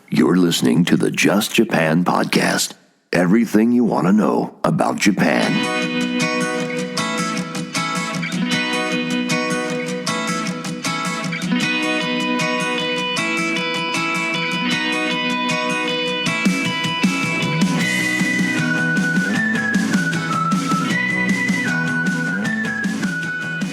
You're listening to the Just Japan podcast. Everything you want to know about Japan.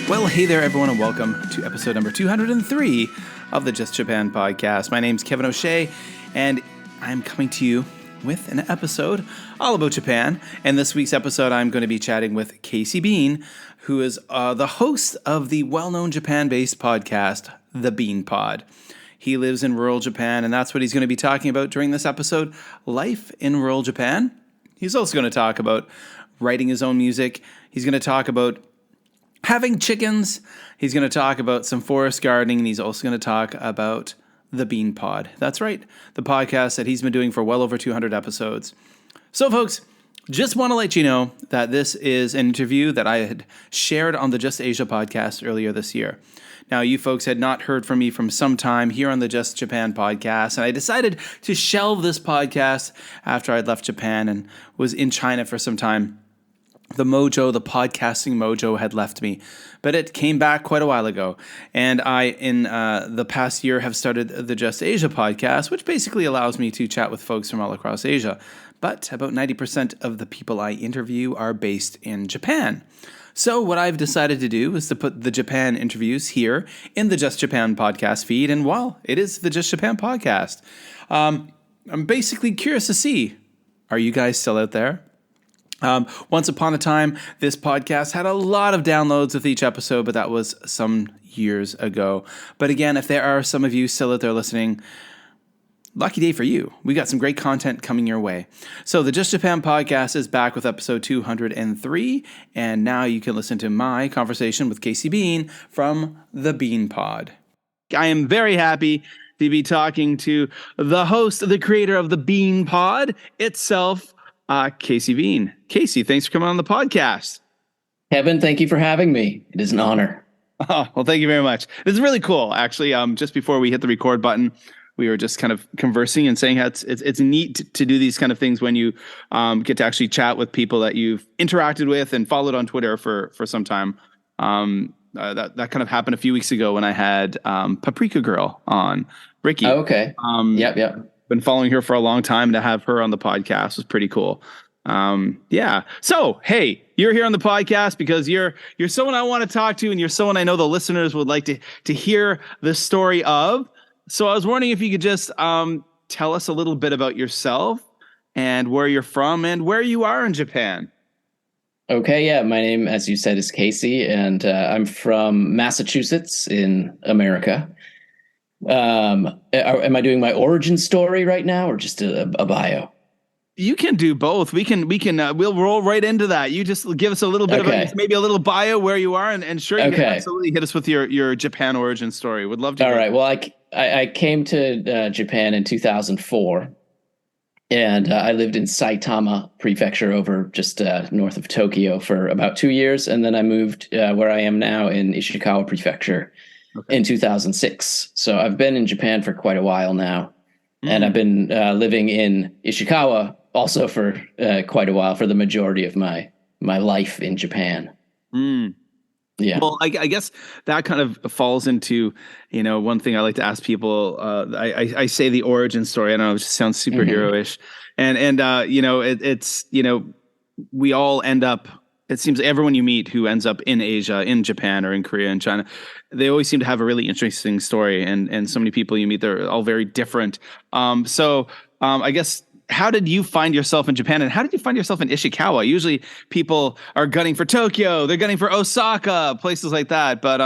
Well, hey there, everyone, and welcome to episode number 203 of the Just Japan podcast. My name's Kevin O'Shea, and I'm coming to you with an episode all about Japan. And this week's episode, I'm going to be chatting with Casey Bean, who is the host of the well-known Japan-based podcast, The Bean Pod. He lives in rural Japan, and that's what he's going to be talking about during this episode, life in rural Japan. He's also going to talk about writing his own music. He's going to talk about having chickens. He's going to talk about some forest gardening, and he's also going to talk about the Bean Pod. That's right, the podcast that he's been doing for well over 200 episodes. So, folks, just want to let you know that this is an interview that I had shared on the Just Asia podcast earlier this year. Now, you folks had not heard from me from some time here on the Just Japan podcast, and I decided to shelve this podcast after I'd left Japan and was in China for some time. The podcasting mojo had left me, but it came back quite a while ago. And I, in the past year, have started the Just Asia podcast, which basically allows me to chat with folks from all across Asia. But about 90% of the people I interview are based in Japan. So what I've decided to do is to put the Japan interviews here in the Just Japan podcast feed. And while it is the Just Japan podcast, I'm basically curious to see, are you guys still out there? Once upon a time, this podcast had a lot of downloads with each episode, but that was some years ago. But again, if there are some of you still out there listening, lucky day for you. We got some great content coming your way. So the Just Japan podcast is back with episode 203, and now you can listen to my conversation with Casey Bean from The Bean Pod. I am very happy to be talking to the host, the creator of The Bean Pod itself, Casey Bean. Casey, thanks for coming on the podcast. Kevin, thank you for having me. It is an honor. Oh, well, thank you very much. This is really cool. Actually, just before we hit the record button, we were just kind of conversing and saying how it's neat to do these kind of things when you get to actually chat with people that you've interacted with and followed on Twitter for some time. That kind of happened a few weeks ago when I had Paprika Girl on. Ricky. Oh, okay. Yep. Been following her for a long time. To have her on the podcast was pretty cool. Yeah. So, hey, you're here on the podcast because you're someone I want to talk to, and you're someone I know the listeners would like to hear the story of. So I was wondering if you could just tell us a little bit about yourself and where you're from and where you are in Japan. Okay. Yeah. My name, as you said, is Casey, and I'm from Massachusetts in America. Am I doing my origin story right now, or just a bio? You can do both. We'll roll right into that. You just give us a little bit of maybe a little bio where you are, and sure, you can absolutely hit us with your Japan origin story. Would love to. All right. Well, I came to Japan in 2004, and I lived in Saitama Prefecture, over just north of Tokyo, for about 2 years, and then I moved where I am now in Ishikawa Prefecture. Okay. In 2006. So I've been in Japan for quite a while now. And I've been living in Ishikawa also for quite a while, for the majority of my life in Japan. Yeah. Well, I guess that kind of falls into, one thing I like to ask people. I say the origin story. I know it just sounds superhero-ish. And it's, we all end up, it seems everyone you meet who ends up in Asia, in Japan or in Korea and China, they always seem to have a really interesting story. And so many people you meet, they're all very different. So I guess, how did you find yourself in Japan, and how did you find yourself in Ishikawa? Usually people are gunning for Tokyo, they're gunning for Osaka, places like that. But,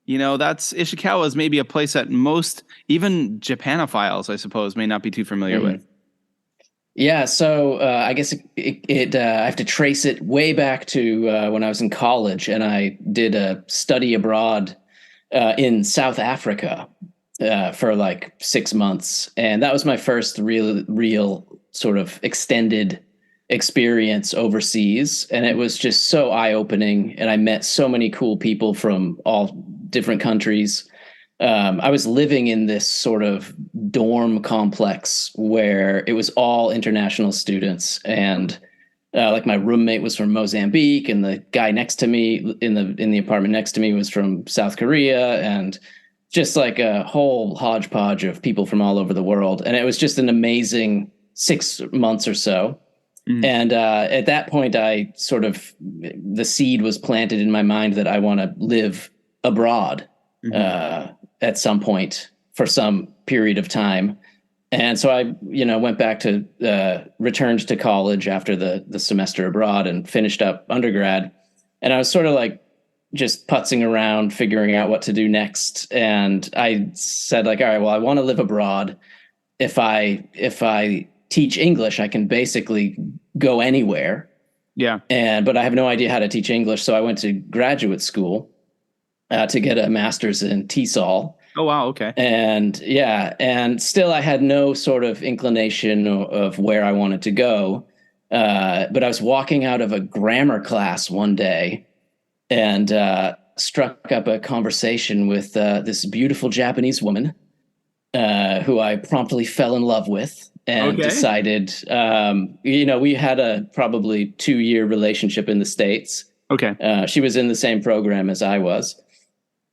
that's Ishikawa is maybe a place that most, even Japanophiles, I suppose, may not be too familiar with. Yeah, so I guess I have to trace it way back to when I was in college, and I did a study abroad in South Africa for like 6 months, and that was my first real sort of extended experience overseas, and it was just so eye-opening, and I met so many cool people from all different countries. I was living in this sort of dorm complex where it was all international students, and like my roommate was from Mozambique, and the guy next to me in the apartment next to me was from South Korea, and just like a whole hodgepodge of people from all over the world. And it was just an amazing 6 months or so. And at that point, the seed was planted in my mind that I want to live abroad at some point for some period of time. And so I, went back to, returned to college after the semester abroad and finished up undergrad. And I was sort of like just putzing around, figuring out what to do next. And I said, like, all right, well, I want to live abroad. If I teach English, I can basically go anywhere. Yeah. But I have no idea how to teach English. So I went to graduate school to get a master's in TESOL. Oh, wow. Okay. And still I had no sort of inclination of where I wanted to go. But I was walking out of a grammar class one day and struck up a conversation with this beautiful Japanese woman who I promptly fell in love with. And decided, we had a probably 2-year relationship in the States. Okay. She was in the same program as I was.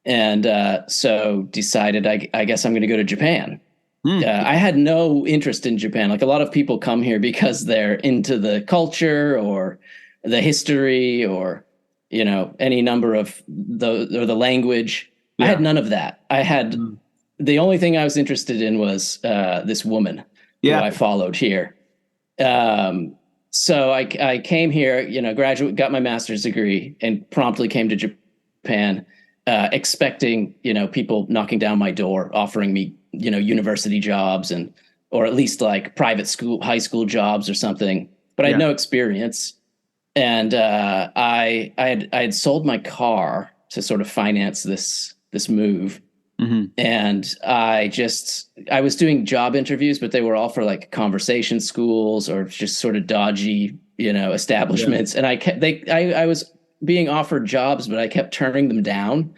And so decided, I guess I'm going to go to Japan. I had no interest in Japan. Like a lot of people come here because they're into the culture or the history or, any number of the language. Yeah. I had none of that. I had the only thing I was interested in was this woman. Who I followed here. So I came here, got my master's degree and promptly came to Japan, expecting, people knocking down my door, offering me, university jobs or at least like private school, high school jobs or something, but I had no experience. And I had sold my car to sort of finance this move. And I was doing job interviews, but they were all for like conversation schools or just sort of dodgy, establishments. And I was being offered jobs, but I kept turning them down.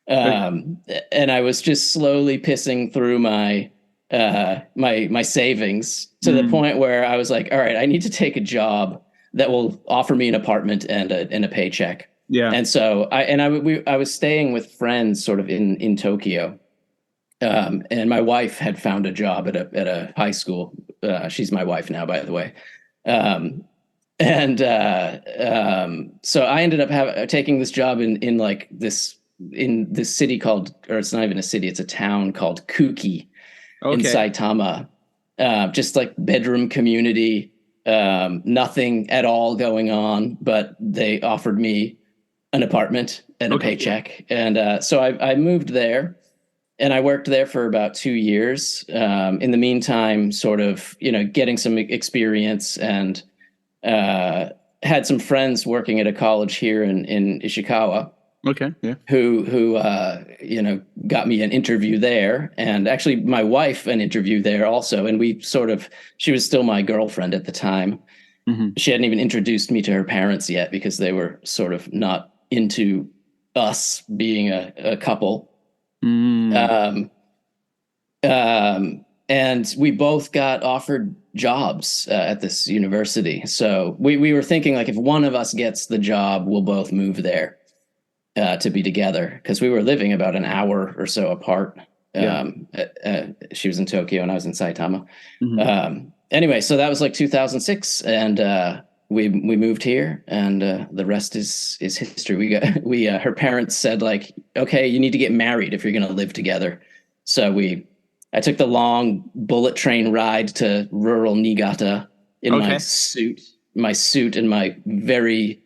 And I was just slowly pissing through my savings to the point where I was like, all right, I need to take a job that will offer me an apartment and a paycheck. Yeah. And so I was staying with friends sort of in Tokyo. And my wife had found a job at a high school. She's my wife now, by the way. So I ended up taking this job in this city called, or it's not even a city, it's a town called Kuki in Saitama. Just like bedroom community, nothing at all going on, but they offered me an apartment and a paycheck. And so I moved there and I worked there for about 2 years. In the meantime, sort of, getting some experience and had some friends working at a college here in Ishikawa. Okay. Yeah. Who got me an interview there, and actually my wife an interview there also. And she was still my girlfriend at the time. She hadn't even introduced me to her parents yet because they were sort of not into us being a couple. And we both got offered jobs at this university. So we were thinking like, if one of us gets the job, we'll both move there to be together, because we were living about an hour or so apart. She was in Tokyo and I was in Saitama. Anyway, so that was like 2006, and we moved here, and the rest is history. Her parents said like, okay, you need to get married if you're going to live together. So I took the long bullet train ride to rural Niigata in my suit and my very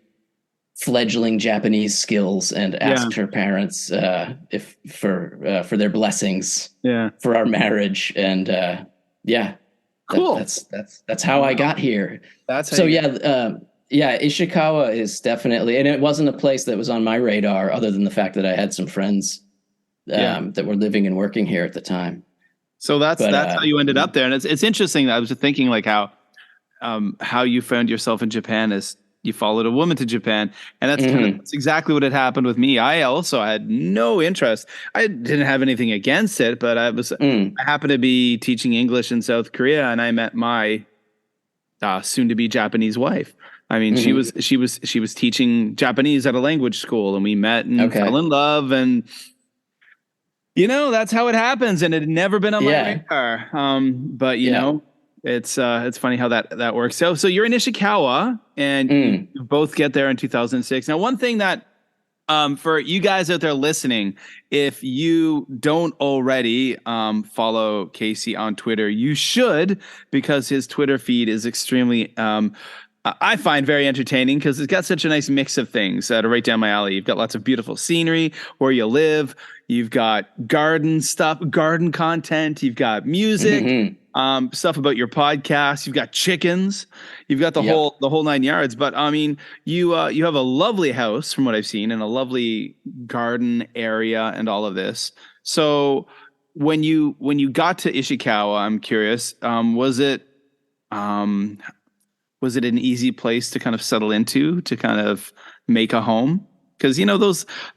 fledgling Japanese skills, and asked her parents for their blessings for our marriage. And cool. That's how I got here. Ishikawa is definitely, and it wasn't a place that was on my radar other than the fact that I had some friends that were living and working here at the time. So that's how you ended up there. And it's interesting. I was thinking like how you found yourself in Japan is you followed a woman to Japan, and that's exactly what had happened with me. I also had no interest. I didn't have anything against it, but I happened to be teaching English in South Korea, and I met my soon-to-be Japanese wife. I mean, she was teaching Japanese at a language school, and we met and fell in love, and that's how it happens. And it had never been on my radar. But you know, it's funny how that works. So you're in Ishikawa, and you both get there in 2006. Now, one thing that for you guys out there listening, if you don't already follow Casey on Twitter, you should, because his Twitter feed is extremely I find very entertaining, because it's got such a nice mix of things that are right down my alley. You've got lots of beautiful scenery where you live. You've got garden stuff, garden content. You've got music, stuff about your podcast. You've got chickens. You've got the whole 9 yards. But I mean, you have a lovely house from what I've seen, and a lovely garden area and all of this. So when you got to Ishikawa, I'm curious, was it an easy place to kind of settle into, to kind of make a home? Because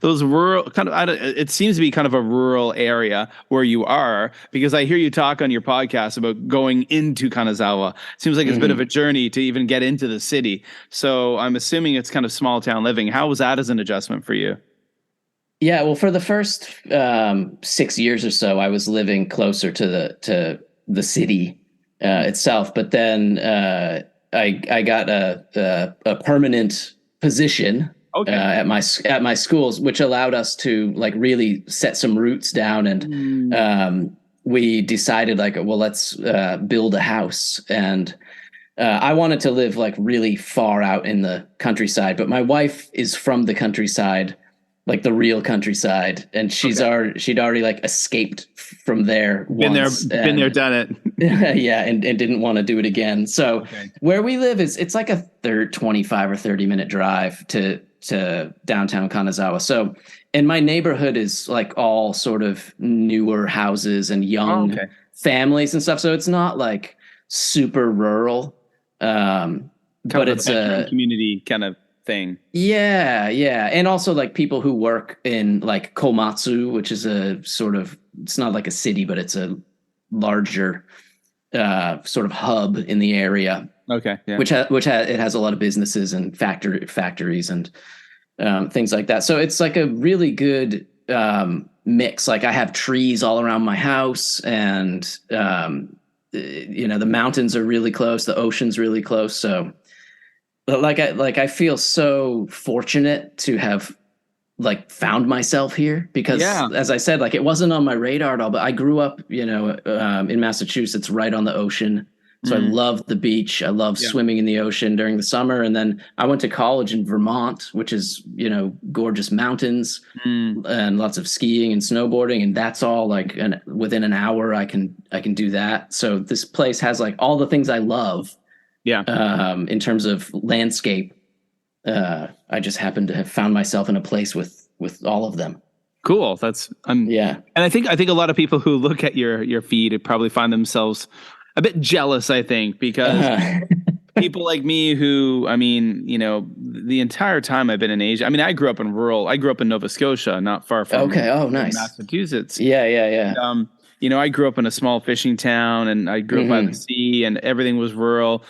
those rural kind of, it seems to be kind of a rural area where you are, because I hear you talk on your podcast about going into Kanazawa. It seems like it's a bit of a journey to even get into the city. So I'm assuming it's kind of small town living. How was that as an adjustment for you? Yeah, well, for the first 6 years or so, I was living closer to the city itself, but then I got a permanent position at my schools, which allowed us to like really set some roots down, and we decided like, well, let's build a house. And I wanted to live like really far out in the countryside, but my wife is from the countryside, like the real countryside, and she'd already like escaped from there. Been there, done it. Yeah, and didn't want to do it again. So where we live it's like a 25 or 30-minute drive to downtown Kanazawa. So, and my neighborhood is like all sort of newer houses and young families and stuff. So it's not like super rural, but it's a community kind of thing. Yeah. And also like people who work in like Komatsu, which is a sort of, it's not like a city, but it's a larger sort of hub in the area. Okay. Yeah. It has a lot of businesses and factories and things like that. So it's like a really good mix. Like I have trees all around my house, and the mountains are really close. The ocean's really close. So I feel so fortunate to have like found myself here, because as I said, like it wasn't on my radar at all, but I grew up, in Massachusetts, right on the ocean. So I love the beach. I love swimming in the ocean during the summer. And then I went to college in Vermont, which is, gorgeous mountains and lots of skiing and snowboarding. And that's all like within an hour I can do that. So this place has like all the things I love. Yeah. In terms of landscape, I just happen to have found myself in a place with all of them. Cool. That's And I think a lot of people who look at your feed probably find themselves a bit jealous, I think, because people like me who, the entire time I've been in Asia, I grew up in Nova Scotia, not far from nice. Massachusetts. Yeah. And, I grew up in a small fishing town, and I grew up by the sea, and everything was rural.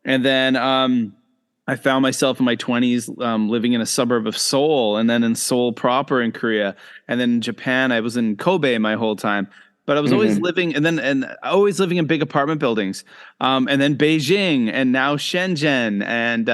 And then I found myself in my 20s living in a suburb of Seoul, and then in Seoul proper in Korea. And then in Japan, I was in Kobe my whole time. But I was always living always living in big apartment buildings. And then Beijing, and now Shenzhen. And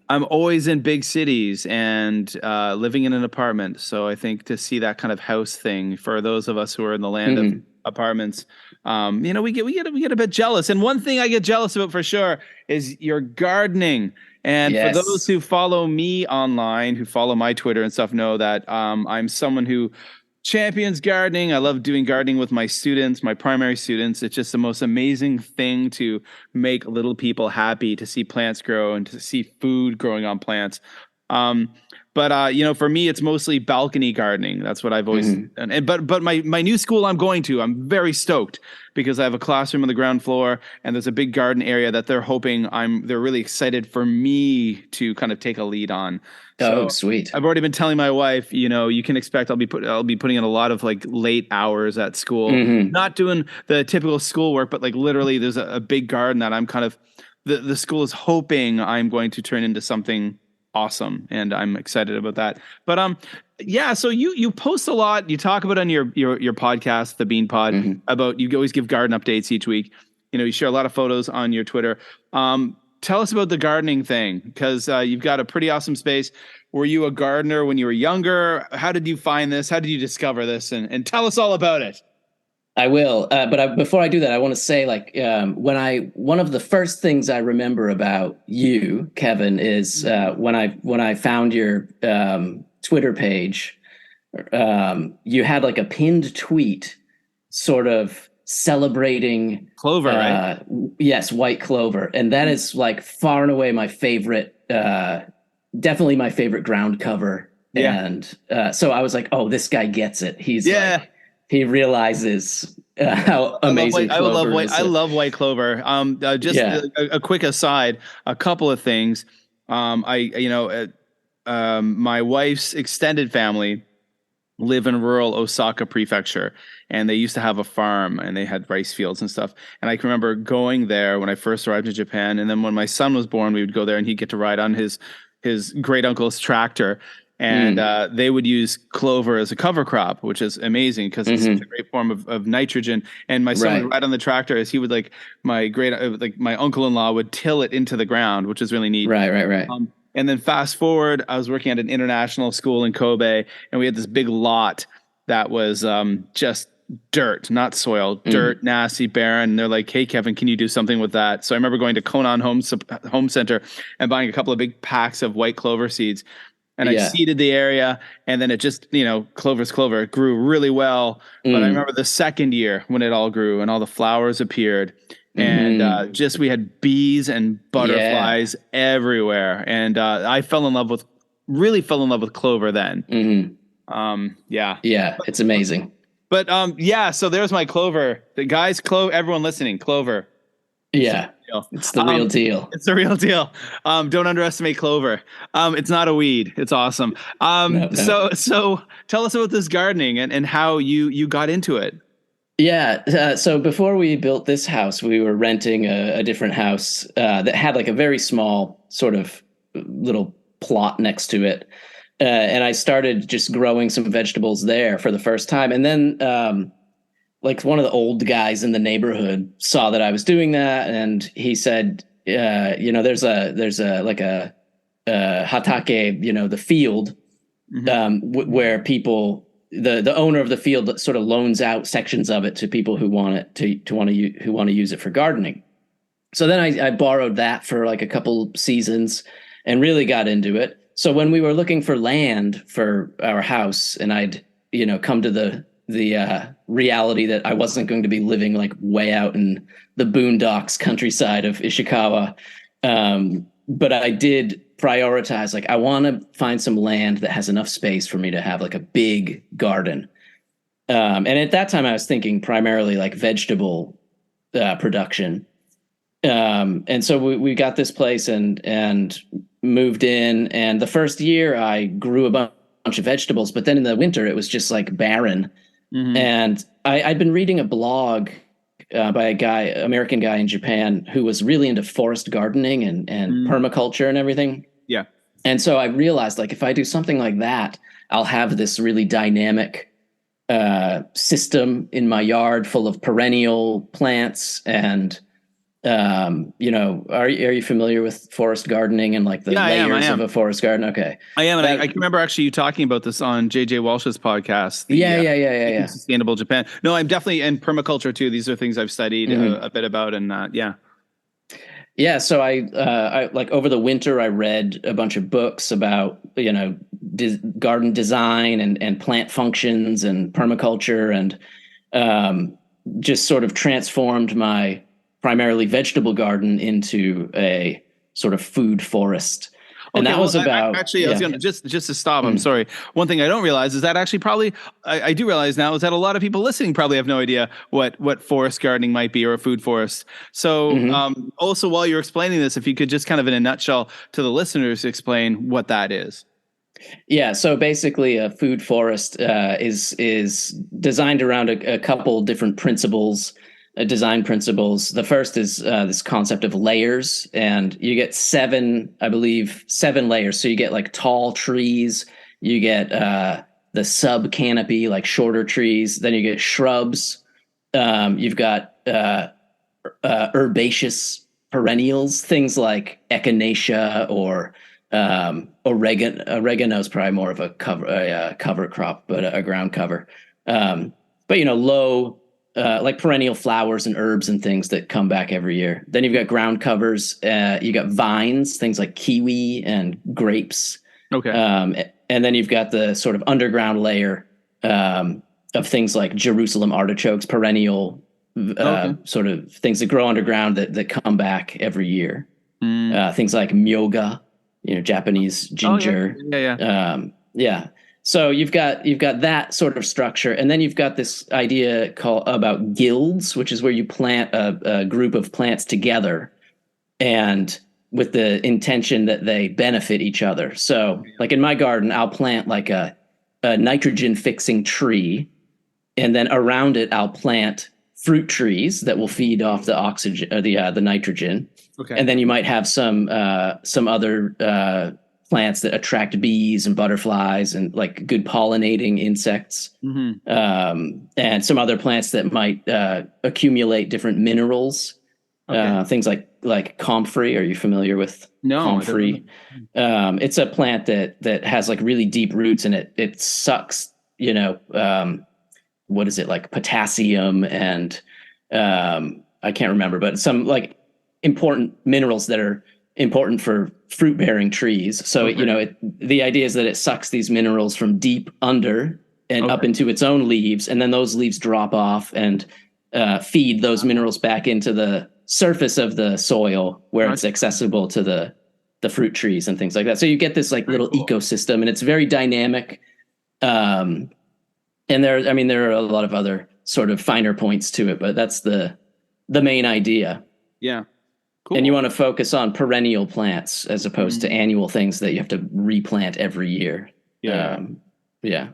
I'm always in big cities and living in an apartment. So I think to see that kind of house thing for those of us who are in the land of apartments, we get a bit jealous. And one thing I get jealous about for sure is your gardening. And for those who follow me online, who follow my Twitter and stuff, know that I'm someone who champions gardening. I love doing gardening with my students, my primary students. It's just the most amazing thing to make little people happy, to see plants grow and to see food growing on plants. But for me, it's mostly balcony gardening. That's what I've always done. But my new school I'm going to, I'm very stoked because I have a classroom on the ground floor and there's a big garden area that they're hoping they're really excited for me to kind of take a lead on. Oh, So sweet. I've already been telling my wife, you can expect I'll be putting in a lot of like late hours at school, not doing the typical schoolwork, but like literally there's a big garden that I'm kind of the school is hoping I'm going to turn into something awesome, and I'm excited about that. But yeah, so you post a lot, you talk about on your podcast, the Bean Pod, about you always give garden updates each week. You share a lot of photos on your Twitter. Tell us about the gardening thing, because you've got a pretty awesome space. Were you a gardener when you were younger? How did you find this? How did you discover this? And tell us all about it. I will, but before I do that, I want to say, like, one of the first things I remember about you, Kevin, is when I found your Twitter page, you had like a pinned tweet, sort of celebrating clover, right? Yes, white clover, and that is like far and away my favorite, definitely my favorite ground cover. Yeah. And so I was like, oh, this guy gets it. He's like. He realizes how amazing clover is. I love white clover. A quick aside, a couple of things. My wife's extended family live in rural Osaka Prefecture, and they used to have a farm, and they had rice fields and stuff. And I can remember going there when I first arrived in Japan, and then when my son was born, we would go there, and he'd get to ride on his great uncle's tractor. And they would use clover as a cover crop, which is amazing because it's such a great form of nitrogen. And my son would ride on the tractor as he would my uncle-in-law would till it into the ground, which is really neat. Right. And then fast forward, I was working at an international school in Kobe, and we had this big lot that was just dirt, not soil, dirt, nasty, barren. And they're like, hey, Kevin, can you do something with that? So I remember going to Konan Home Center and buying a couple of big packs of white clover seeds. And I seeded the area, and then it just, clover's clover. It grew really well. But I remember the second year when it all grew and all the flowers appeared. And we had bees and butterflies everywhere. And I really fell in love with clover then. Yeah, it's amazing. But so there's my clover. The guys, everyone listening, clover. Yeah, it's the real deal. It's the real deal. Don't underestimate clover. It's not a weed. It's awesome. No. So tell us about this gardening and how you got into it. Yeah. So before we built this house, we were renting a different house that had like a very small sort of little plot next to it. And I started just growing some vegetables there for the first time. And then one of the old guys in the neighborhood saw that I was doing that, and he said, there's a hatake, the field, where people, the owner of the field sort of loans out sections of it to people who want to use it for gardening. So then I borrowed that for like a couple seasons and really got into it. So when we were looking for land for our house, and I'd come to the reality that I wasn't going to be living like way out in the boondocks countryside of Ishikawa. But I did prioritize, like, I want to find some land that has enough space for me to have like a big garden. And at that time I was thinking primarily like vegetable production. And so we got this place and moved in. And the first year I grew a bunch of vegetables, but then in the winter it was just like barren. And I'd been reading a blog by a American guy in Japan who was really into forest gardening and permaculture and everything. Yeah. And so I realized, like, if I do something like that, I'll have this really dynamic system in my yard full of perennial plants. And are you familiar with forest gardening and like the layers of a forest garden? Okay. I am. And I can remember actually you talking about this on JJ Walsh's podcast. Yeah. Sustainable Japan. No, I'm definitely, and permaculture too. These are things I've studied a bit about, and Yeah. So I like over the winter, I read a bunch of books about, garden design and plant functions and permaculture, and just sort of transformed my primarily vegetable garden into a sort of food forest. And Okay, that was well, about, actually, I was gonna just to stop. I'm Mm. sorry. One thing I don't realize is that actually probably I do realize now is that a lot of people listening probably have no idea what forest gardening might be or a food forest. So, also while you're explaining this, if you could just kind of in a nutshell to the listeners explain what that is. Yeah, so basically, a food forest is designed around a couple different principles, design principles. The first is this concept of layers, and you get I believe, seven layers. So you get like tall trees, you get the sub canopy, like shorter trees. Then you get shrubs. You've got herbaceous perennials, things like echinacea or oregano is probably more of a cover crop, but a ground cover. But low like perennial flowers and herbs and things that come back every year. Then you've got ground covers. You got vines, things like kiwi and grapes. Okay. And then you've got the sort of underground layer of things like Jerusalem artichokes, perennial sort of things that grow underground that come back every year. Things like myoga, Japanese ginger. Yeah. So you've got that sort of structure, and then you've got this idea about guilds, which is where you plant a group of plants together, and with the intention that they benefit each other. So, like in my garden, I'll plant like a nitrogen fixing tree, and then around it I'll plant fruit trees that will feed off the oxygen or the nitrogen. Okay. And then you might have some other plants that attract bees and butterflies and like good pollinating insects. And some other plants that might accumulate different minerals. Things like comfrey. Are you familiar with comfrey? It's a plant that has like really deep roots, and it sucks, what is it, like potassium and I can't remember, but some like important minerals that are important for fruit bearing trees. So, the idea is that it sucks these minerals from deep under and up into its own leaves. And then those leaves drop off and feed those minerals back into the surface of the soil where it's accessible to the fruit trees and things like that. So you get this like little ecosystem, and it's very dynamic. And there are a lot of other sort of finer points to it, but that's the main idea. Yeah. Cool. And you want to focus on perennial plants as opposed to annual things that you have to replant every year. Yeah. Yeah.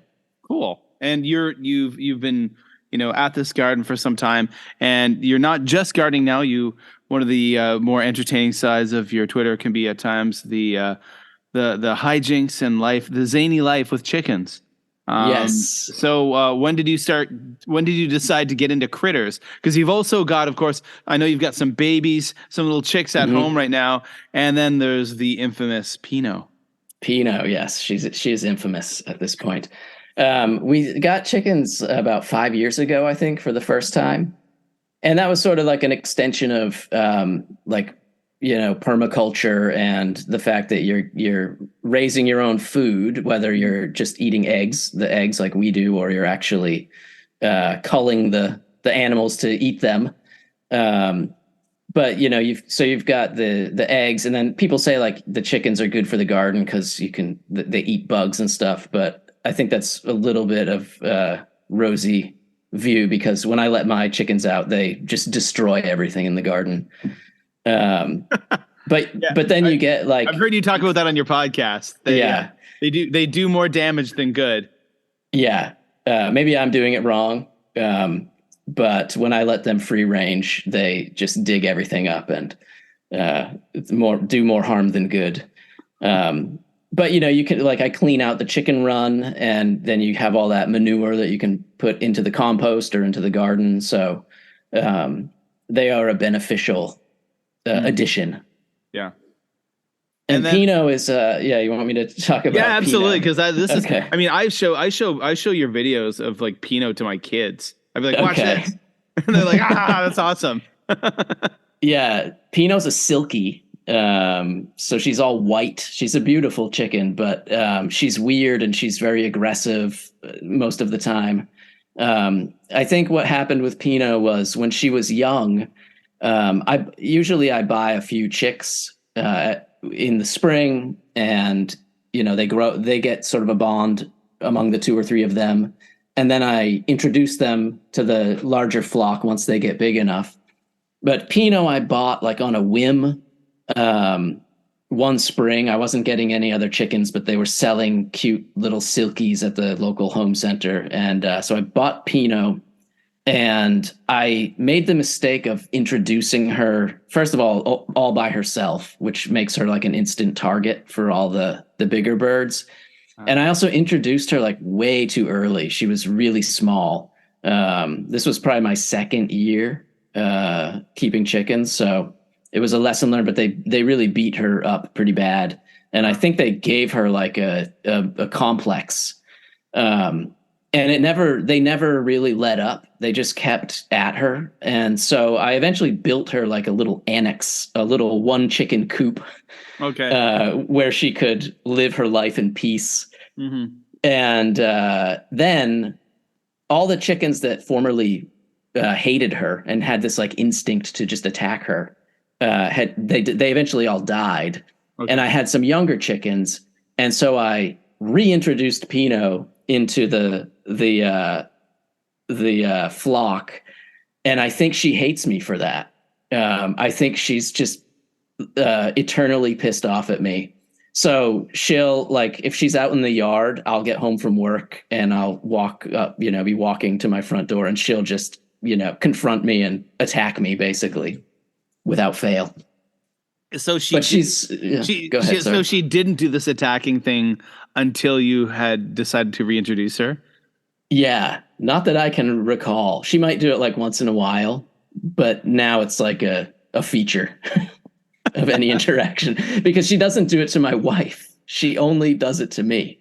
Cool. And you've been, at this garden for some time, and you're not just gardening now. One of the more entertaining sides of your Twitter can be at times the hijinks and the zany life with chickens. Yes. So when did you decide to get into critters? Because you've also got, of course, I know you've got some babies, some little chicks at home right now. And then there's the infamous Pinot. Pinot, yes. She is infamous at this point. We got chickens about 5 years ago, I think, for the first time. And that was sort of like an extension of permaculture and the fact that you're raising your own food, whether you're just eating the eggs like we do, or you're actually culling the animals to eat them. But you've got the eggs, and then people say like the chickens are good for the garden because they eat bugs and stuff. But I think that's a little bit of rosy view, because when I let my chickens out, they just destroy everything in the garden. But then you get like, I've heard you talk about that on your podcast. They do more damage than good. Yeah. Maybe I'm doing it wrong. But when I let them free range, they just dig everything up and do more harm than good. But you can, like, I clean out the chicken run, and then you have all that manure that you can put into the compost or into the garden. So they are a beneficial addition. Yeah. And Pinot is you want me to talk about? Yeah, absolutely. Because this is, Okay. I mean, I show your videos of like Pinot to my kids. I'd be like, watch this. And they're like, that's awesome. Yeah. Pinot's a silky. So she's all white. She's a beautiful chicken, but she's weird and she's very aggressive most of the time. I think what happened with Pinot was when she was young, I buy a few chicks in the spring, and they get sort of a bond among the 2 or 3 of them. And then I introduce them to the larger flock once they get big enough. But Pinot I bought like on a whim. One spring, I wasn't getting any other chickens, but they were selling cute little silkies at the local home center. And so I bought Pinot, and I made the mistake of introducing her, first of all by herself, which makes her like an instant target for all the bigger birds. And I also introduced her like way too early. She was really small. This was probably my second year keeping chickens. So it was a lesson learned, but they really beat her up pretty bad. And I think they gave her like a complex. And they never really let up. They just kept at her. And so I eventually built her like a little annex, a little 1 chicken coop. Okay. Where she could live her life in peace. Mm-hmm. And then all the chickens that formerly hated her and had this like instinct to just attack her, they eventually all died. Okay. And I had some younger chickens, and so I reintroduced Pinot into the flock, and I think she hates me for that. I think she's just eternally pissed off at me. So she'll, like, if she's out in the yard, I'll get home from work and I'll walk up, be walking to my front door, and she'll just, confront me and attack me basically without fail. So go ahead, so she didn't do this attacking thing until you had decided to reintroduce her? Yeah. Not that I can recall. She might do it like once in a while, but now it's like a feature of any interaction, because she doesn't do it to my wife. She only does it to me.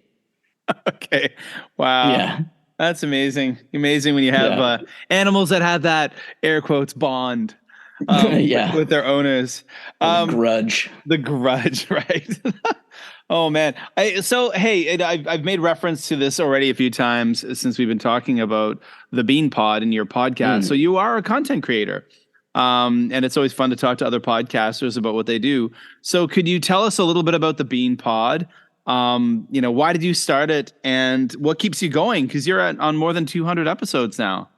Okay. Wow. Yeah. That's amazing. Amazing when you have animals that have that air quotes bond with their owners. Grudge. The grudge, right? Oh man. I've made reference to this already a few times since we've been talking about the Bean Pod in your podcast. So you are a content creator. And it's always fun to talk to other podcasters about what they do. So could you tell us a little bit about the Bean Pod? Why did you start it, and what keeps you going? Because you're on more than 200 episodes now.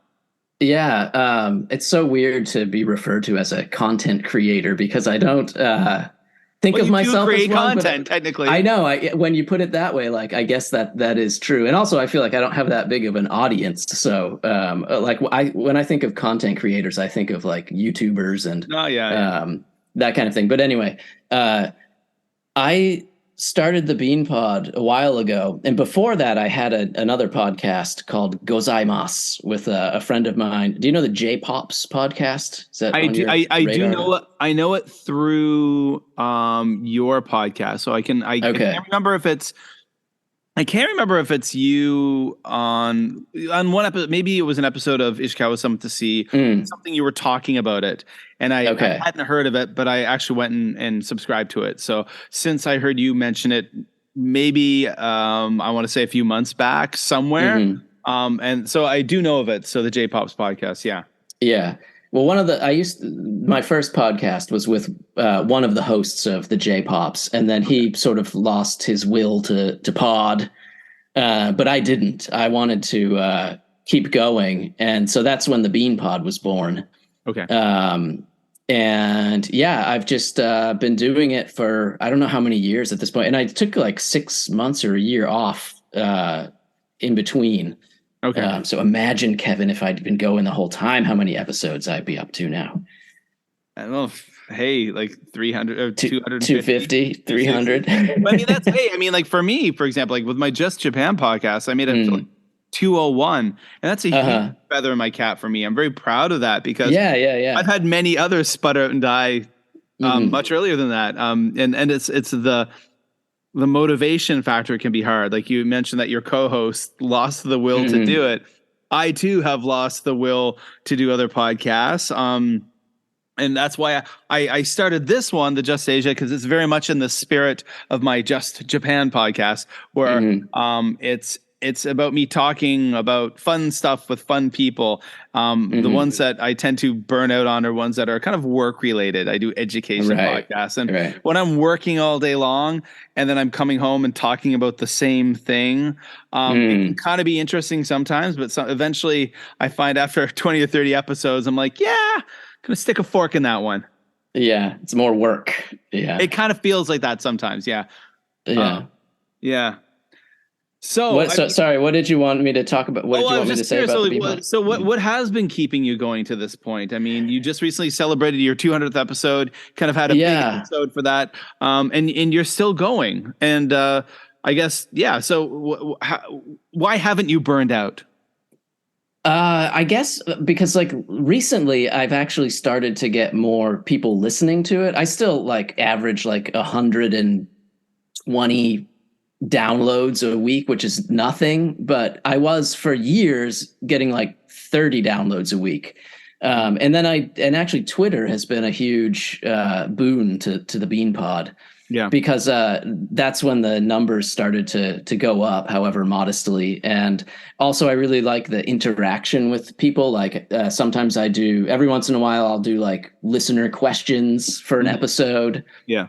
Yeah. It's so weird to be referred to as a content creator, because I don't think of myself as one, content, technically. I know. When you put it that way, like, I guess that is true. And also I feel like I don't have that big of an audience. So when I think of content creators, I think of like YouTubers and that kind of thing. But anyway, I started the Bean Pod a while ago, and before that I had another podcast called Gozaimasu with a friend of mine. Do you know the J-Pops podcast? Is that I do know it. I know it through your podcast, so I can't remember if it's you on one episode. Maybe it was an episode of Ishikawa Summit to see something you were talking about it. And I hadn't heard of it, but I actually went and subscribed to it. So since I heard you mention it, maybe I want to say a few months back somewhere. Mm-hmm. And so I do know of it. So the J-Pops podcast. Yeah. Yeah. Well, my first podcast was with one of the hosts of the J-Pops, and then he sort of lost his will to pod. But I didn't. I wanted to keep going. And so that's when the Bean Pod was born. Okay. And I've just been doing it for I don't know how many years at this point. And I took like 6 months or a year off in between. Okay. So imagine, Kevin, if I'd been going the whole time, how many episodes I'd be up to now. I don't know. Hey, like 300 or 250, 300. I mean, like for me, for example, like with my Just Japan podcast, I made it to like 201, and that's a huge feather in my cap for me. I'm very proud of that, because I've had many others sputter out and die much earlier than that. And it's the motivation factor can be hard. Like you mentioned that your co-host lost the will to do it. I too have lost the will to do other podcasts. And that's why I started this one, the Just Asia, because it's very much in the spirit of my Just Japan podcast, where it's about me talking about fun stuff with fun people. The ones that I tend to burn out on are ones that are kind of work related. I do education podcasts, and when I'm working all day long and then I'm coming home and talking about the same thing, it can kind of be interesting sometimes, but eventually I find after 20 or 30 episodes, I'm like, yeah, gonna stick a fork in that one. Yeah, it's more work. Yeah, it kind of feels like that sometimes. Yeah. Yeah. So, sorry, what did you want me to talk about? What did you want me to say about the Beanpot? So what has been keeping you going to this point? I mean, you just recently celebrated your 200th episode, kind of had a big episode for that. And you're still going. And I guess, yeah. So why haven't you burned out? I guess because like recently I've actually started to get more people listening to it. I still like average like 120 downloads a week, which is nothing, but I was for years getting like 30 downloads a week. And actually Twitter has been a huge boon to the Beanpod. Yeah, because that's when the numbers started to go up, however modestly. And also I really like the interaction with people. Like sometimes every once in a while I'll do like listener questions for an episode. Yeah.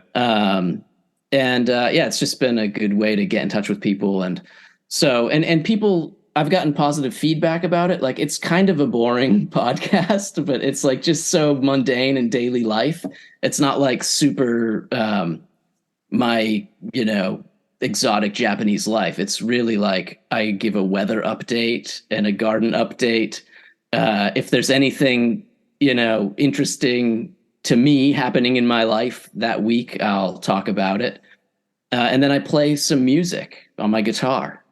It's just been a good way to get in touch with people. And so, and people, I've gotten positive feedback about it. Like it's kind of a boring podcast, but it's like just so mundane in daily life. It's not like super, my, exotic Japanese life. It's really like I give a weather update and a garden update. If there's anything, interesting to me happening in my life that week, I'll talk about it. And then I play some music on my guitar.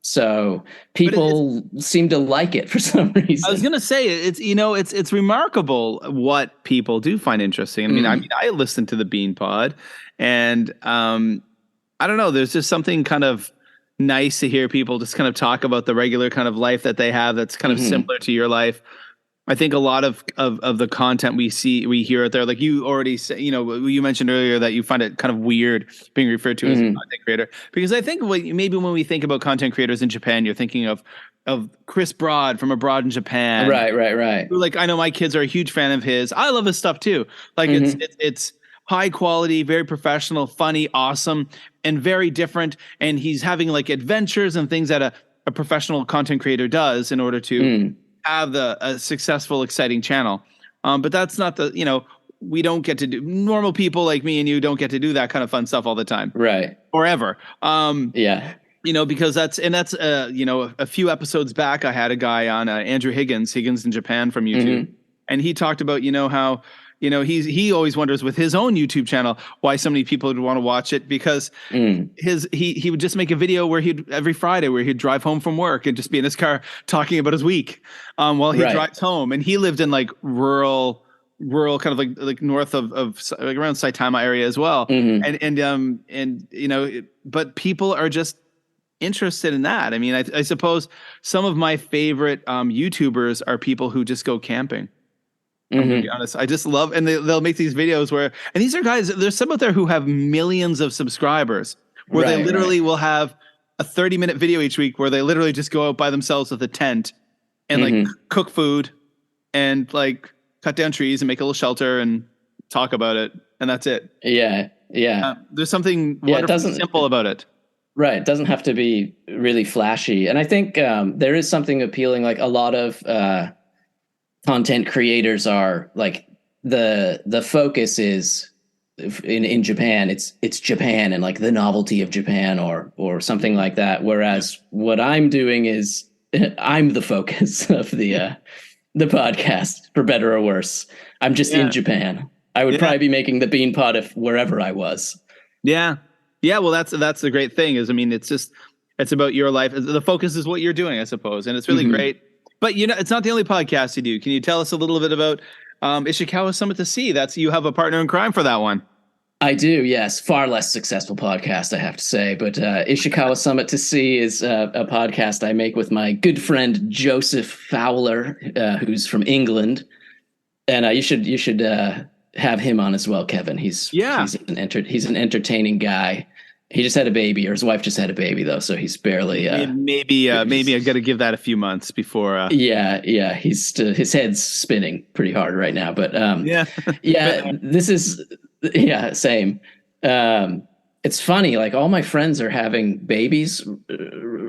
So people seem to like it for some reason. I was going to say it's remarkable what people do find interesting. I mean, I listen to the Beanpod and I don't know, there's just something kind of nice to hear people just kind of talk about the regular kind of life that they have that's kind of similar to your life. I think a lot of the content we hear out there, like you already say, you mentioned earlier that you find it kind of weird being referred to as a content creator, because I think maybe when we think about content creators in Japan, you're thinking of Chris Broad from Abroad in Japan. Right. Like, I know my kids are a huge fan of his. I love his stuff too. Like it's high quality, very professional, funny, awesome, and very different. And he's having like adventures and things that a professional content creator does in order to have a successful, exciting channel. But that's not we don't get to do, normal people like me and you don't get to do that kind of fun stuff all the time. Right. Forever. Because that's a few episodes back, I had a guy on Andrew Higgins in Japan from YouTube. And he talked about, how, he always wonders with his own YouTube channel why so many people would want to watch it, because he would just make a video where every Friday where he'd drive home from work and just be in his car talking about his week while he drives home. And he lived in like rural kind of like north of like around Saitama area as well. But people are just interested in that. I mean, I suppose some of my favorite YouTubers are people who just go camping. I'm gonna be honest. I just love, and they'll make these videos and these are guys, there's some out there who have millions of subscribers where they literally will have a 30-minute video each week where they literally just go out by themselves with a tent and like cook food and like cut down trees and make a little shelter and talk about it. And that's it. Yeah. There's something wonderfully simple about it. Right. It doesn't have to be really flashy. And I think there is something appealing. Like a lot of content creators are like the focus is in Japan. It's Japan and like the novelty of Japan or something like that. Whereas what I'm doing is I'm the focus of the podcast, for better or worse. I'm just in Japan. I would probably be making the Beanpod if wherever I was. Yeah. Well, that's the great thing is, I mean, it's about your life. The focus is what you're doing, I suppose. And it's really great. But it's not the only podcast you do. Can you tell us a little bit about Ishikawa Summit to See? You have a partner in crime for that one. I do, yes. Far less successful podcast, I have to say. But Ishikawa Summit to See is a podcast I make with my good friend Joseph Fowler, who's from England. And you should have him on as well, Kevin. He's an entertaining guy. He just had a baby, or his wife just had a baby, though, so he's barely. Maybe I got to give that a few months before. Yeah, his head's spinning pretty hard right now, but Yeah, yeah, this is same. It's funny, like all my friends are having babies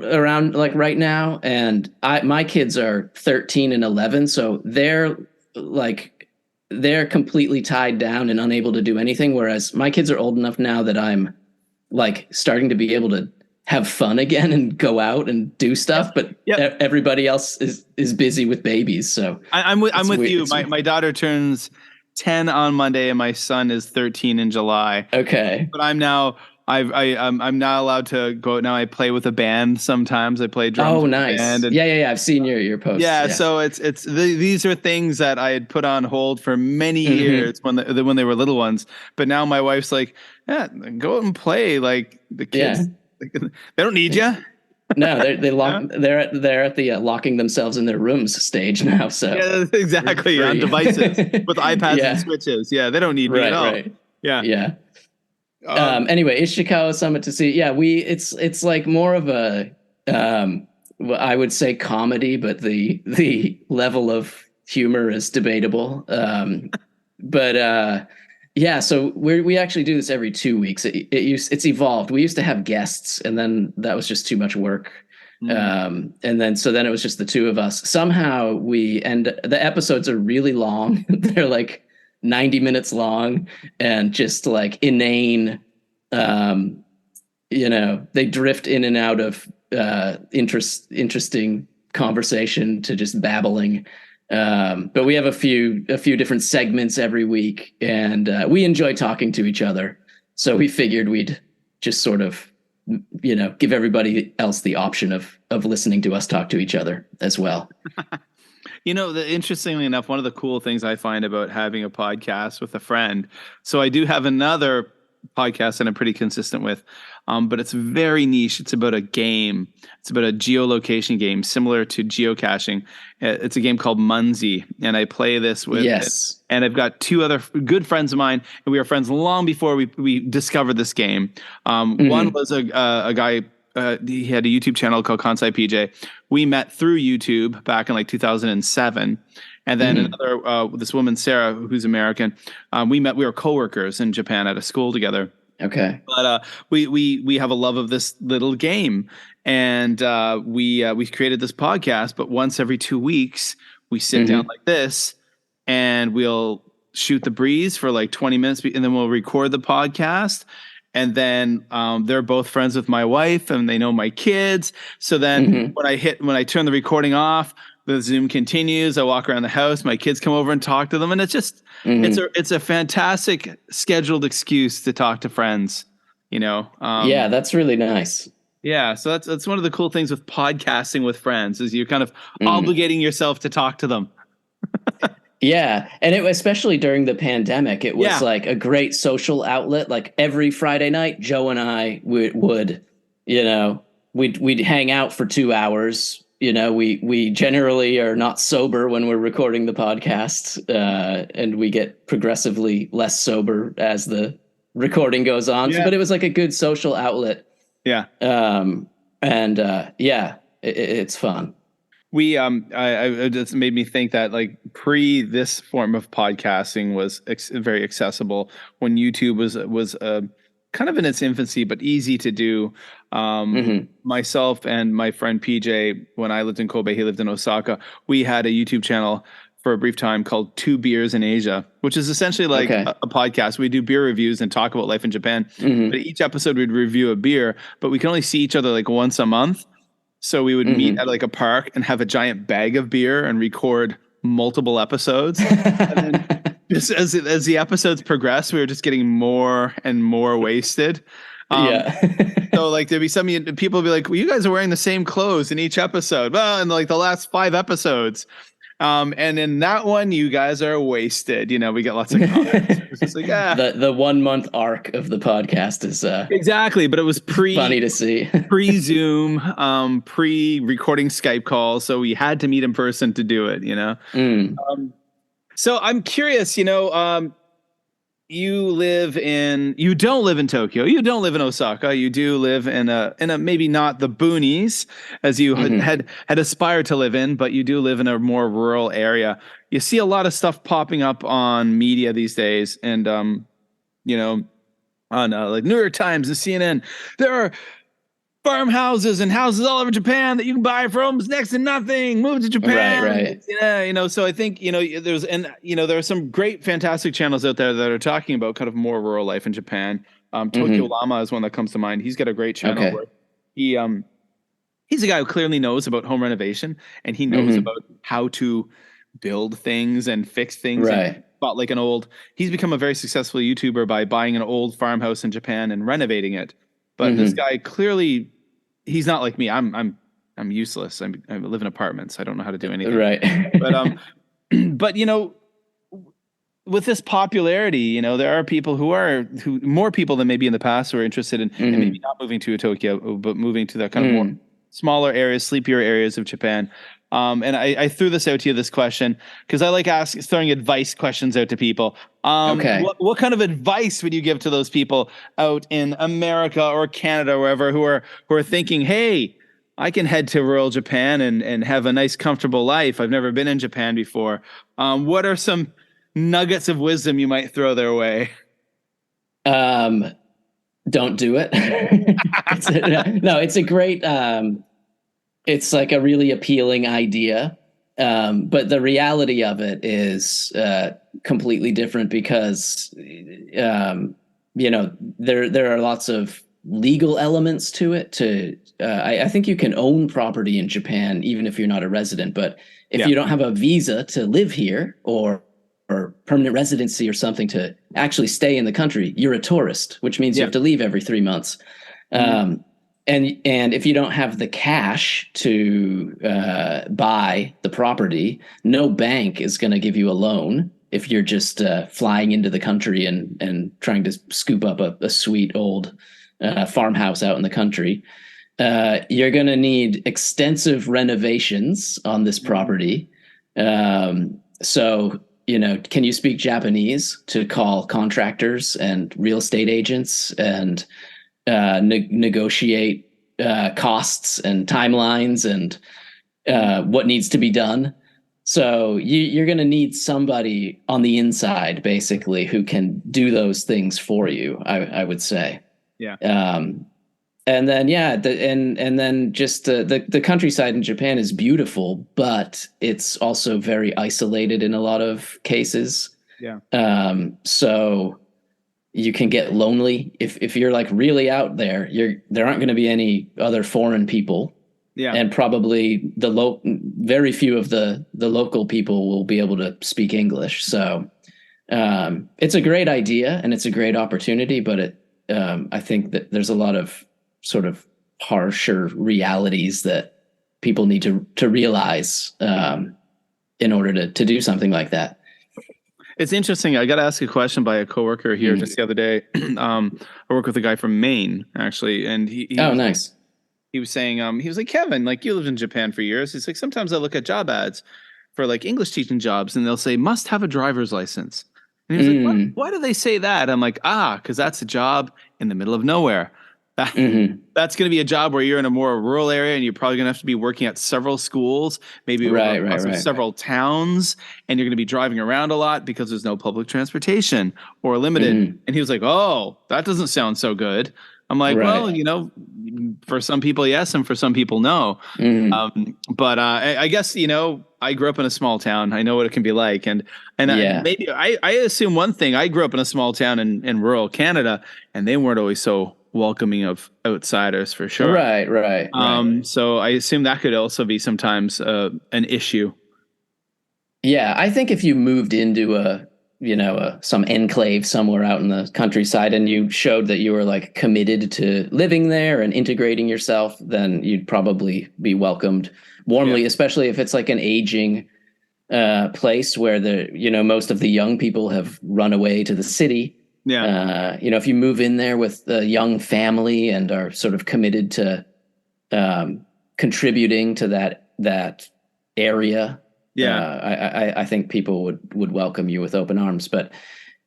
around like right now, and my kids are 13 and 11, so they're completely tied down and unable to do anything, whereas my kids are old enough now that I'm like starting to be able to have fun again and go out and do stuff, but everybody else is busy with babies. So I'm with you. My daughter turns 10 on Monday, and my son is 13 in July. Okay, but I'm now I'm not allowed to go now. I play with a band sometimes. I play drums. Oh, nice. Band and, yeah. I've seen your posts. Yeah, so these are things that I had put on hold for many years when they were little ones. But now my wife's like, yeah, go out and play. Like the kids, they don't need you. No, they're at the locking themselves in their rooms stage now. So yeah, exactly, on devices with iPads and switches. Yeah, they don't need me at all. Right. Yeah. Anyway, Ishikawa Summit to see. Yeah, it's like more of a I would say comedy, but the level of humor is debatable. But yeah, so we actually do this every 2 weeks. It's evolved. We used to have guests, and then that was just too much work. And then it was just the two of us. Somehow the episodes are really long. They're like 90 minutes long and just like inane. They drift in and out of interesting conversation to just babbling. But we have a few different segments every week, and we enjoy talking to each other. So we figured we'd just sort of, give everybody else the option of listening to us talk to each other as well. Interestingly enough, one of the cool things I find about having a podcast with a friend. So I do have another podcast that I'm pretty consistent with, but it's very niche. It's about a game. It's about a geolocation game similar to geocaching. It's a game called Munzie, and I play this with. Yes. And I've got two other good friends of mine, and we were friends long before we discovered this game. One was a guy. He had a YouTube channel called Kansai PJ. We met through YouTube back in like 2007. And then another, this woman, Sarah, who's American, we were coworkers in Japan at a school together. Okay. But we have a love of this little game, and we created this podcast. But once every 2 weeks, we sit down like this, and we'll shoot the breeze for like 20 minutes, and then we'll record the podcast. And then they're both friends with my wife, and they know my kids. So then when I turn the recording off, the Zoom continues. I walk around the house. My kids come over and talk to them, and it's just it's a fantastic scheduled excuse to talk to friends. Yeah, that's really nice. Yeah, so that's one of the cool things with podcasting with friends is you're kind of obligating yourself to talk to them. Yeah, and especially during the pandemic, it was like a great social outlet. Like every Friday night, Joe and I would we'd hang out for 2 hours. We generally are not sober when we're recording the podcast, and we get progressively less sober as the recording goes on. But it was like a good social outlet. Yeah. It's fun. I just made me think that like this form of podcasting was very accessible when YouTube was kind of in its infancy, but easy to do. Myself and my friend PJ, when I lived in Kobe, he lived in Osaka. We had a YouTube channel for a brief time called 2 Beers in Asia, which is essentially like a podcast. We do beer reviews and talk about life in Japan. But each episode we'd review a beer, but we can only see each other like once a month. So we would meet at like a park and have a giant bag of beer and record multiple episodes. And then just as the episodes progressed, we were just getting more and more wasted. So like there'd be some people would be like, well, you guys are wearing the same clothes in each episode. Well, in like the last 5 episodes. And in that one, you guys are wasted. We get lots of comments. It's just like, the 1 month arc of the podcast is exactly, but it was funny to see. pre-Zoom, pre-recording Skype calls, so we had to meet in person to do it. So I'm curious. you don't live in Tokyo, you don't live in Osaka, you do live in a maybe not the boonies as you had aspired to live in, but you do live in a more rural area. You see a lot of stuff popping up on media these days, and you know, on like New York Times and CNN. There are farmhouses and houses all over Japan that you can buy from. It's next to nothing. Move to Japan. Right. Yeah, so I think, there are some great, fantastic channels out there that are talking about kind of more rural life in Japan. Tokyo Llama is one that comes to mind. He's got a great channel where he's a guy who clearly knows about home renovation, and he knows about how to build things and fix things. Right. And bought like he's become a very successful YouTuber by buying an old farmhouse in Japan and renovating it. But this guy clearly, he's not like me. I'm useless. I live in apartments. I don't know how to do anything. Right. But with this popularity, there are people who more people than maybe in the past who are interested in maybe not moving to Tokyo, but moving to the kind of more smaller areas, sleepier areas of Japan. And I threw this out to you, this question, because I like throwing advice questions out to people. What kind of advice would you give to those people out in America or Canada, or wherever, who are thinking, hey, I can head to rural Japan and have a nice, comfortable life. I've never been in Japan before. What are some nuggets of wisdom you might throw their way? Don't do it. It's a great, it's like a really appealing idea. But the reality of it is completely different because, there are lots of legal elements to it. I think you can own property in Japan, even if you're not a resident. But if you don't have a visa to live here or permanent residency or something to actually stay in the country, you're a tourist, which means you have to leave every 3 months. And if you don't have the cash to buy the property, no bank is going to give you a loan if you're just flying into the country and trying to scoop up a sweet old farmhouse out in the country. You're going to need extensive renovations on this property. So, can you speak Japanese to call contractors and real estate agents and negotiate costs and timelines and what needs to be done? So you're going to need somebody on the inside, basically, who can do those things for you, I would say. Yeah. And then, and then just the countryside in Japan is beautiful, but it's also very isolated in a lot of cases. Yeah. So you can get lonely if you're like really out there. There aren't going to be any other foreign people. Yeah. And probably very few of the local people will be able to speak English. So it's a great idea and it's a great opportunity, but I think that there's a lot of sort of harsher realities that people need to realize in order to do something like that. It's interesting. I got to ask a question by a coworker here just the other day. I work with a guy from Maine, actually, and he nice. He was saying, he was like, Kevin, like you lived in Japan for years. He's like, sometimes I look at job ads for like English teaching jobs, and they'll say must have a driver's license. And he was like, why do they say that? I'm like, because that's a job in the middle of nowhere. That's going to be a job where you're in a more rural area and you're probably going to have to be working at several schools, maybe several towns, and you're going to be driving around a lot because there's no public transportation or limited. And he was like, oh, that doesn't sound so good. I'm like, well, for some people, yes, and for some people, no. But I guess, I grew up in a small town. I know what it can be like. And maybe I assume one thing. I grew up in a small town in rural Canada, and they weren't always so welcoming of outsiders, for sure. Right. So I assume that could also be sometimes an issue. Yeah, I think if you moved into some enclave somewhere out in the countryside and you showed that you were like committed to living there and integrating yourself, then you'd probably be welcomed warmly, especially if it's like an aging place where most of the young people have run away to the city. Yeah. If you move in there with a young family and are sort of committed to contributing to that area, I think people would welcome you with open arms. But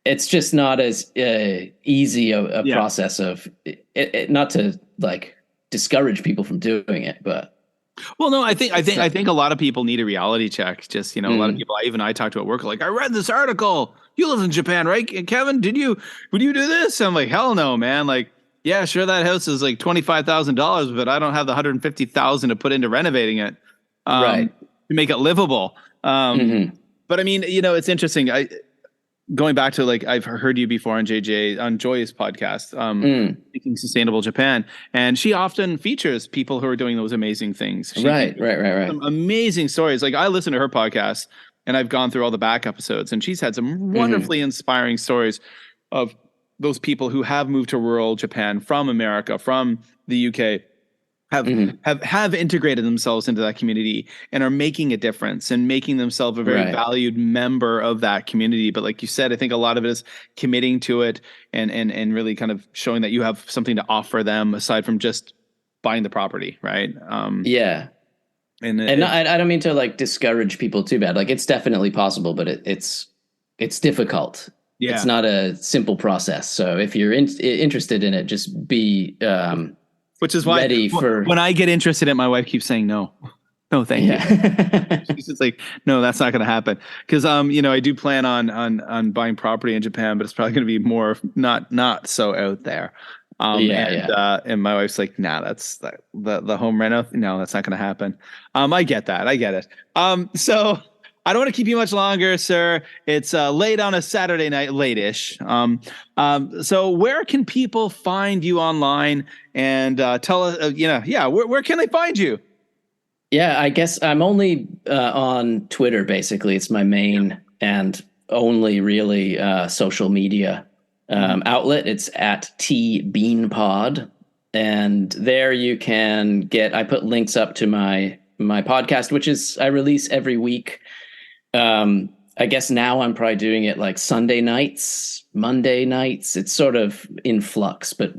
it's just not as easy a process of it, not to like discourage people from doing it, but. Well, no, I think a lot of people need a reality check. Just, a lot of people, I talk to at work, like, I read this article. You live in Japan, right? Kevin, would you do this? I'm like, hell no, man. Like, yeah, sure. That house is like $25,000, but I don't have the $150,000 to put into renovating it, right, to make it livable. But I mean, it's interesting. Going back to, like, I've heard you before on Joy's podcast, Making Sustainable Japan, and she often features people who are doing those amazing things. Right. Some amazing stories. Like, I listen to her podcast, and I've gone through all the back episodes, and she's had some wonderfully inspiring stories of those people who have moved to rural Japan from America, from the UK, have integrated themselves into that community and are making a difference and making themselves a very valued member of that community. But like you said, I think a lot of it is committing to it and really kind of showing that you have something to offer them aside from just buying the property, right? Yeah. And I don't mean to like discourage people too bad. Like, it's definitely possible, but it's difficult. Yeah. It's not a simple process. So if you're interested in it, just be which is why when I get interested in it, my wife keeps saying no, thank you. She's just like, no, that's not going to happen. Because I do plan on buying property in Japan, but it's probably going to be more not so out there. And my wife's like, nah, that's the home reno. No, that's not going to happen. I get that. I get it. So I don't want to keep you much longer, sir. It's late on a Saturday night, late-ish. So where can people find you online? And tell us, where can they find you? Yeah, I guess I'm only on Twitter, basically. It's my main and only really social media outlet. It's at tbeanpod. And there you can I put links up to my podcast, which is I release every week. I guess now I'm probably doing it like Sunday nights, Monday nights. It's sort of in flux, but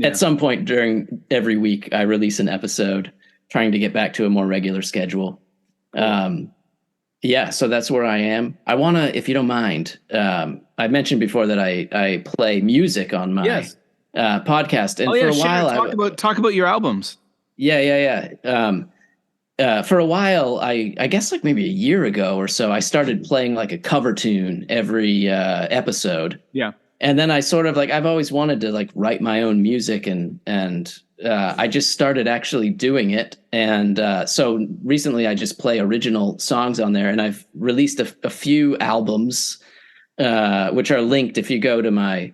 at some point during every week, I release an episode, trying to get back to a more regular schedule. So that's where I am. I want to, if you don't mind, I mentioned before that I play music on my podcast. And for a while, talk about your albums. Yeah. For a while, I guess like maybe a year ago or so, I started playing like a cover tune every episode. Yeah. And then I sort of like, I've always wanted to like write my own music and I just started actually doing it. And so recently I just play original songs on there, and I've released a few albums, which are linked if you go to my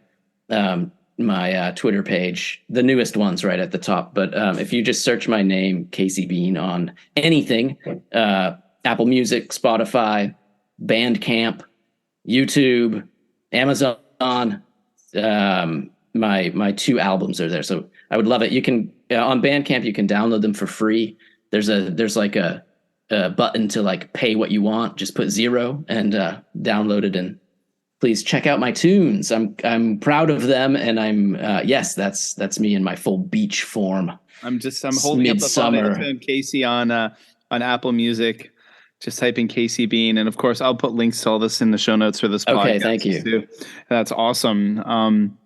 Twitter page, the newest one's right at the top. But if you just search my name, Casey Bean, on anything, Apple Music, Spotify, Bandcamp, YouTube, Amazon, my two albums are there. So I would love it. You can on Bandcamp, you can download them for free. There's like a button to like pay what you want. Just put 0 and download it, and please check out my tunes. I'm proud of them, and I'm yes, that's me in my full beach form. I'm holding Midsummer. Up the phone. Casey on Apple Music. Just type in Casey Bean, and of course I'll put links to all this in the show notes for this podcast. Okay, thank you. Too. That's awesome.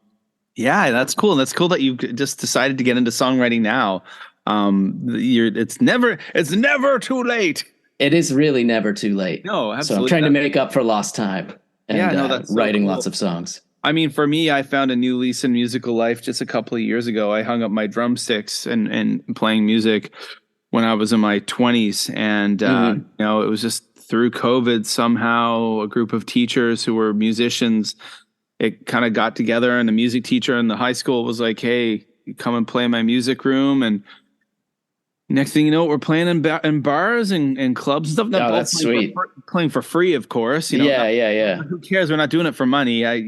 Yeah, that's cool. That's cool that you just decided to get into songwriting now. It's never too late. It is really never too late. No, absolutely. So I'm trying to make up for lost time. And, that's writing so cool. Lots of songs. I mean, for me, I found a new lease in musical life just a couple of years ago. I hung up my drumsticks and playing music when I was in my 20s. And, it was just through COVID, somehow a group of teachers who were musicians, it kind of got together, and the music teacher in the high school was like, hey, you come and play in my music room. And next thing you know, we're playing in bars and clubs and stuff. That's sweet. Playing for free, of course. Yeah. Who cares? We're not doing it for money. I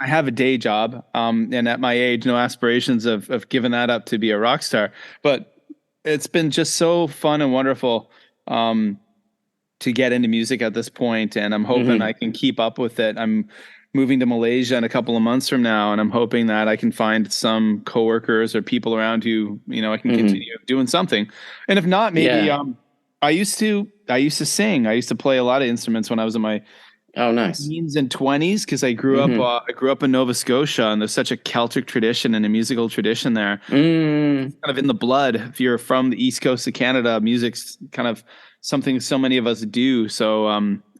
have a day job. And at my age, no aspirations of giving that up to be a rock star. But it's been just so fun and wonderful to get into music at this point. And I'm hoping I can keep up with it. I'm moving to Malaysia in a couple of months from now, and I'm hoping that I can find some coworkers or people around who, I can continue doing something. And if not, maybe I used to sing. I used to play a lot of instruments when I was in my Oh, nice. teens and 20s because I grew up in Nova Scotia, and there's such a Celtic tradition and a musical tradition there. Mm. Kind of in the blood. If you're from the East Coast of Canada, music's kind of something so many of us do. So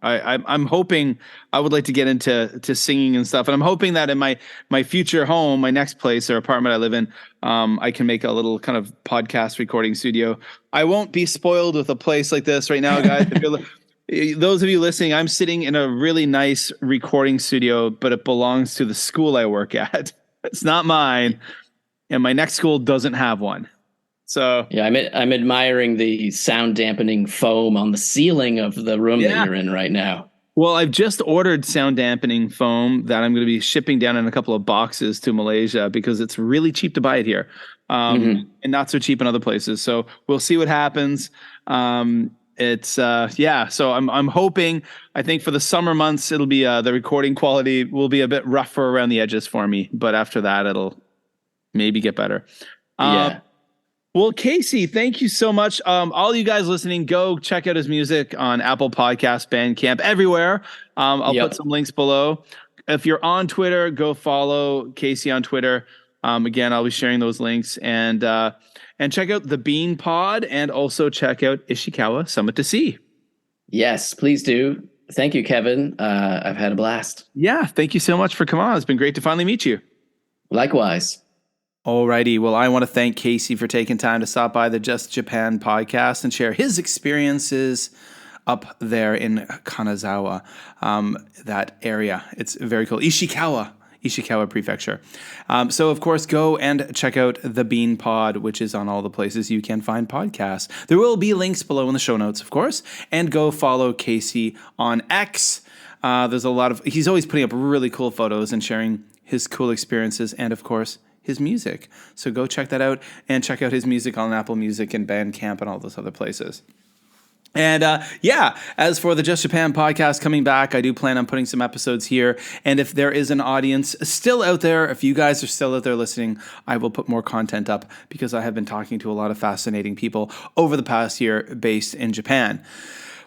I'm hoping I would like to get into singing and stuff, and I'm hoping that in my future home, my next place or apartment I live in, I can make a little kind of podcast recording studio. I won't be spoiled with a place like this right now, guys. Those of you listening, I'm sitting in a really nice recording studio, but it belongs to the school I work at. It's not mine, and my next school doesn't have one. So yeah, I'm admiring the sound dampening foam on the ceiling of the room that you're in right now. Well, I've just ordered sound dampening foam that I'm going to be shipping down in a couple of boxes to Malaysia because it's really cheap to buy it here, and not so cheap in other places. So we'll see what happens. So I'm hoping, I think for the summer months, it'll be, the recording quality will be a bit rougher around the edges for me, but after that, it'll maybe get better. Well, Casey, thank you so much. All you guys listening, go check out his music on Apple Podcasts, Bandcamp, everywhere. I'll put some links below. If you're on Twitter, go follow Casey on Twitter. Again, I'll be sharing those links, and check out the Bean Pod, and also check out Ishikawa Summit to See. Yes, please do. Thank you, Kevin. I've had a blast. Yeah, thank you so much for coming on. It's been great to finally meet you. Likewise. Alrighty. Well, I want to thank Casey for taking time to stop by the Just Japan podcast and share his experiences up there in Kanazawa, that area. It's very cool. Ishikawa Prefecture. So, of course, go and check out the Bean Pod, which is on all the places you can find podcasts. There will be links below in the show notes, of course. And go follow Casey on X. He's always putting up really cool photos and sharing his cool experiences and, of course, his music. So go check that out, and check out his music on Apple Music and Bandcamp and all those other places. And as for the Just Japan podcast coming back, I do plan on putting some episodes here. And if there is an audience still out there, if you guys are still out there listening, I will put more content up because I have been talking to a lot of fascinating people over the past year based in Japan.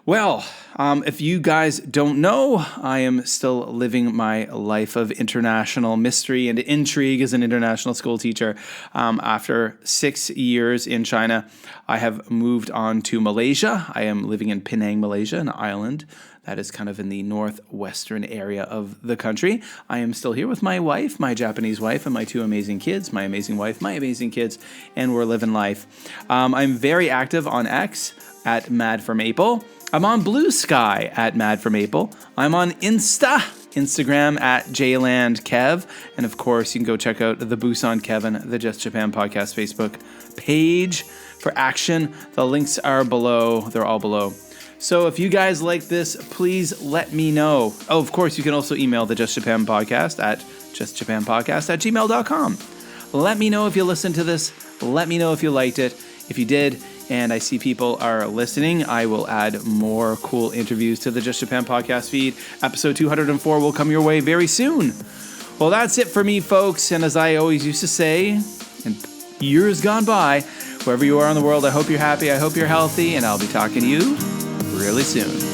Well, if you guys don't know, I am still living my life of international mystery and intrigue as an international school teacher. After 6 years in China, I have moved on to Malaysia. I am living in Penang, Malaysia, an island that is kind of in the northwestern area of the country. I am still here with my wife, my Japanese wife, and my two amazing kids, my amazing wife, my amazing kids, and we're living life. I'm very active on X at Mad for Maple. I'm on Blue Sky at Mad for Maple. I'm on Instagram at JlandKev. And of course, you can go check out the Busan Kevin, the Just Japan Podcast Facebook page for action. The links are below. They're all below. So if you guys like this, please let me know. Oh, of course, you can also email the Just Japan Podcast at justjapanpodcast@gmail.com. Let me know if you listened to this. Let me know if you liked it. If you did, and I see people are listening, I will add more cool interviews to the Just Japan podcast feed. Episode 204 will come your way very soon. Well, that's it for me, folks. And as I always used to say, in years gone by, wherever you are in the world, I hope you're happy, I hope you're healthy, and I'll be talking to you really soon.